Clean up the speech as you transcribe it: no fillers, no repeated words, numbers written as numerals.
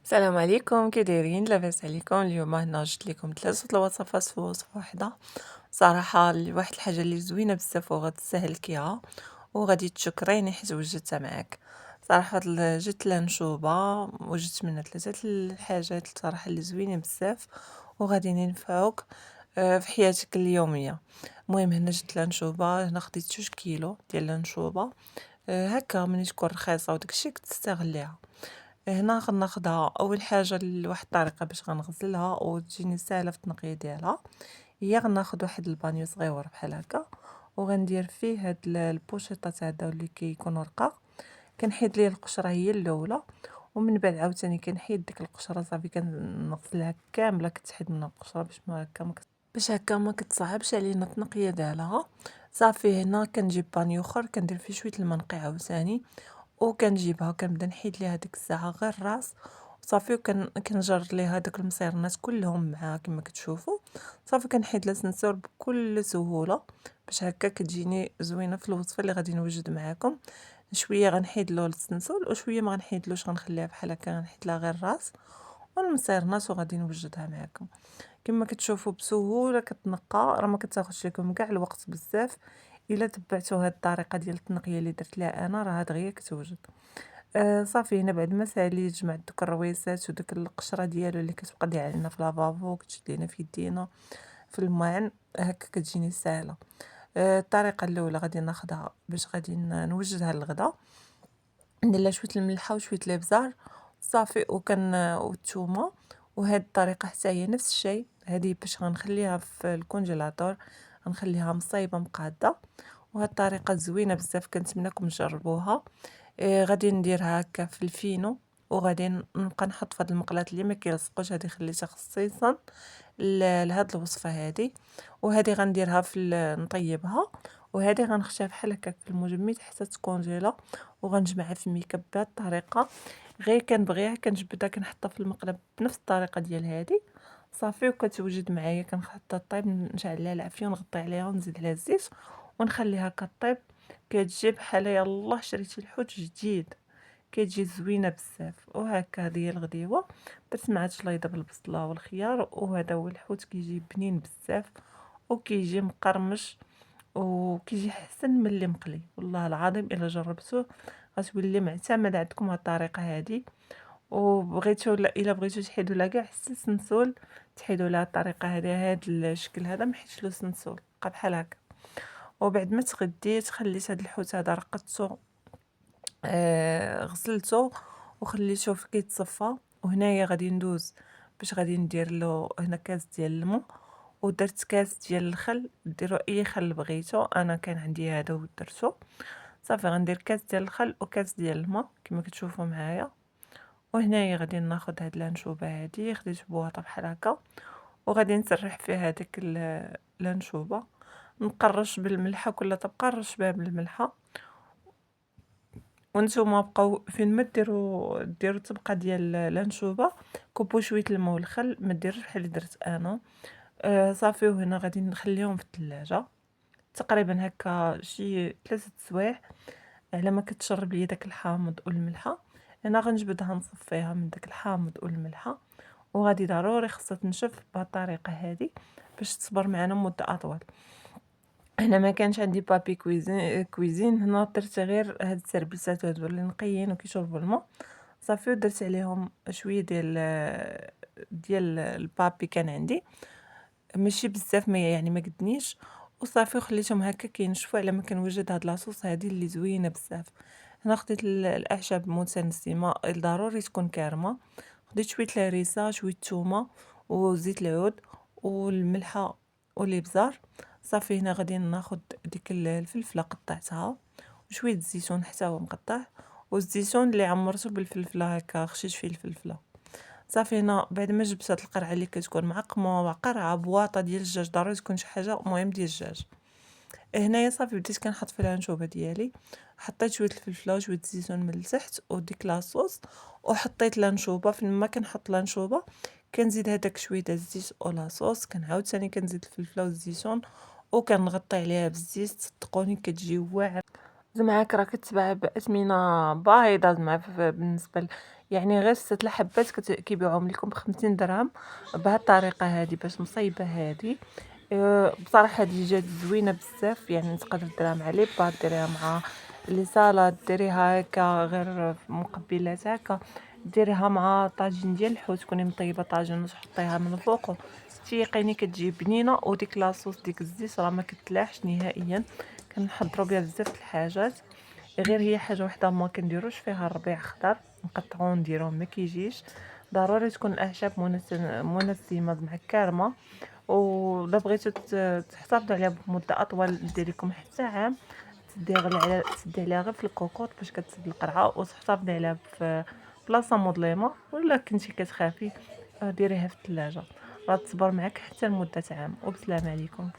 السلام عليكم، كي دايرين؟ لاباس عليكم؟ اليوم هنا جبت لكم 3 الوصفات في وصفة واحدة. صراحة واحد الحاجة اللي زوينة بزاف وغتستهلكيها وغادي تشكريني حيت وجدتها معاك. صراحة جبت لانشوبة، وجدت منها 3 الحاجات صراحة اللي زوينين بزاف وغاديين ينفعوك في حياتك اليومية. المهم هنا جبت لانشوبة، هنا خديت 2 كيلو ديال لانشوبة. هكا ملي تكون رخيصة وداكشي كتستغليها. هنا غناخدها أول حاجة لواحد الطريقة باش غنغسلها وتجيني ساهلة في التنقية ديالها، هي غناخد واحد البانيو صغيور بحال هكا وغندير فيه هاد البوشيطات هادا اللي كيكونوا رقاق، كنحيد ليه القشرة هي الأولى، ومن بعد عاوتاني كنحيد ديك القشرة صافي كنغسلها كاملة، كتحيد منها القشرة باش هكا ما كتصعبش علينا التنقية ديالها. صافي هنا كنجيب بانيو اخر كندير فيه شوية الماء نقي عاوتاني وكنجيبها كنبدا نحيد ليها ديك الساعة غير الراس صافي، كنجر ليها داك المصيرنات كلهم معاها كما كتشوفوا. صافي كنحيد لها سنسور بكل سهولة باش هكا كتجيني زوينة في الوصفة اللي غادي نوجد معاكم. شوية غنحيد له السنسور وشوية ما غنحيدلوش، غنخليها بحال هكا، غنحيد لها غير الراس والمصيرنات وغادي نوجدها معاكم. كما كتشوفوا بسهوله كتنقى، راه ما كتاخذش لكم كاع الوقت بزاف. الا تبعتوا هاد الطريقه ديال التنقيه اللي درت لها انا راه دغيا كتوجد. صافي هنا بعد ما ساليت جمعت دوك الرويسات وديك القشره ديالو اللي كتبقى دايره لنا في لافابو كتشد لينا في يدينا في الماعن، هكا كتجيني ساهله. الطريقه الاولى غادي ناخدها باش غادي نوجدها للغدا، ندير لها شويه الملحه وشويه الابزار صافي والثومه. وهاد الطريقه حتى هي نفس الشيء، هذه باش غنخليها في الكونجيلاتور، غنخليها مصايبه مقاده. وهاد الطريقه زوينه بزاف كنتمنىكم تجربوها. غادي نديرها هكا في الفينو وغادي نبقى نحط في هاد المقلات اللي ما كيلصقوش، هذه خليتها خصيصا لهاد الوصفه هذه. وهذه غنديرها نطيبها، وهذه غنخشيها بحال هكا في المجمد حتى تكونجيلا وغنجمعها في الميكاب بهاد الطريقه. غير كنبغيها كنجبدها كنحطها في المقله بنفس الطريقه ديال هذه صافي، وكتوجد معايا كنحطها طيب، نشعل عليها العافيه ونغطي عليها ونزيد عليها الزيت ونخليها كطيب. كتجي بحال يلاه شريتي الحوت جديد، كتجي زوينه بزاف. وهكا هذه هي الغديوه، درت معها شليضه بالبصله والخيار، وهذا هو الحوت كيجي بنين بزاف وكيجي مقرمش وكيجي حسن من اللي مقلي. والله العظيم الا جربتوه غتولي معتمد عندكم هاد الطريقه هذه. وبغيتو الا بغيتو تحيدوا لها كاع حتى السنسول تحيدوا لها الطريقه هذه، هاد الشكل هذا ما حيتش له سنسول، بقى بحال هكا. وبعد ما تغديت خليت هاد الحوت هذا رقدتو، غسلته وخليته كيتصفى. وهنايا غادي ندوز باش غادي ندير له هنا كاس ديال الماء، ودرت كاس ديال الخل، ديروا اي خل بغيتو، انا كان عندي هذا ودرتو. صافي غندير كاس ديال الخل وكاس ديال الماء كما كتشوفوا معايا. وهنايا غادي ناخذ هاد الانشوبه هادي، خديت بواطه بحال هكا وغادي نسرح فيها هذيك الانشوبه، نقرش بالملحه، كل طبقه نرش بها بالملحه. وانتوما بقاو فين ما ديروا طبقه ديال الانشوبه كوبوا شويه الماء والخل، ما ديروش بحال اللي درت انا. صافي وهنا غادي نخليهم في الثلاجه تقريبا هكا شي 3 سوايع على ما كتشرب ليا داك الحامض والملحه. انا غنجبدها نصفيها من داك الحامض والملحه، وغادي ضروري خصها تنشف بهذه الطريقه هذه باش تصبر معنا مده اطول. هنا ما كانش عندي بابي كويزين، هنا درت غير هاد السربلسات هادو اللي نقيين وكيشربوا الماء صافي، ودرت عليهم شويه ديال البابي كان عندي، ماشي بزاف ما يعني ما قدنيش. وصافي وخليتهم هكا كينشفوا على ما كنوجد هاد لاصوص هادي اللي زوينه بزاف. هنا خديت الاعشاب المتنسمه ضروري تكون كارمه، خديت شويه الهريسه شويه الثومه وزيت العود والملحه والابزار. صافي هنا غادي ناخد ديك الفلفله قطعتها وشويه الزيتون حتى هو مقطع، والزيتون اللي عمرته بالفلفله هكا خشيت فيه الفلفله. صافي هنا بعد ما جبت هاد القرعه اللي كتكون معقمه قرعه بواطه ديال الدجاج، ضروري تكون شي حاجه مهم ديال الدجاج. هنايا صافي بديت كنحط في الانشوبه ديالي، حطيت شويه الفلفله وشويه الزيتون من التحت وديك لاصوص، وحطيت الانشوبه. فين ما كنحط الانشوبه كنزيد هداك شويه د الزيت او لاصوص، كنعاود ثاني كنزيد الفلفله والزيتون وكنغطي عليها بالزيت. صدقوني كتجي واعره، زعما هاك راه كتباع بأثمنة باهظة زعما بالنسبة يعني غير 6 الحبات كيبيعوهم لكم ب50 درهم بهاد الطريقة هادي باش مصايبة هادي. بصراحة هادي جات زوينة بزاف، يعني تقدر ديرها مع لي بات، ديريها مع لي سالاد، ديريها هكا غير مقبّلات هكا، ديريها مع طاجين ديال الحوت، تكوني مطيبة طاجين وتحطيها من الفوق تيقيني كتجي بنينة، وديك لاصوص ديك الزيت راه ما كتلاحش نهائيًا، كنحضروا بها بزاف د الحاجات. غير هي حاجة وحدة ما كنديروش فيها الربيع خضر، نقطعوه ونديروه ما كيجيش، ضروري تكون الأعشاب منسمة مع كارمة، وإلا بغيتو تحتفظوا عليها بمدة أطول دير لكم حتى عام، تسدي عليها غير في الكوكوط باش كتسد القرعة، وتحتفظي عليها في بلاصة مظلمة، ولا كنتي كتخافي ديريها في الثلاجة، راه تصبر معاك حتى لمدة عام، وبسلامة عليكم.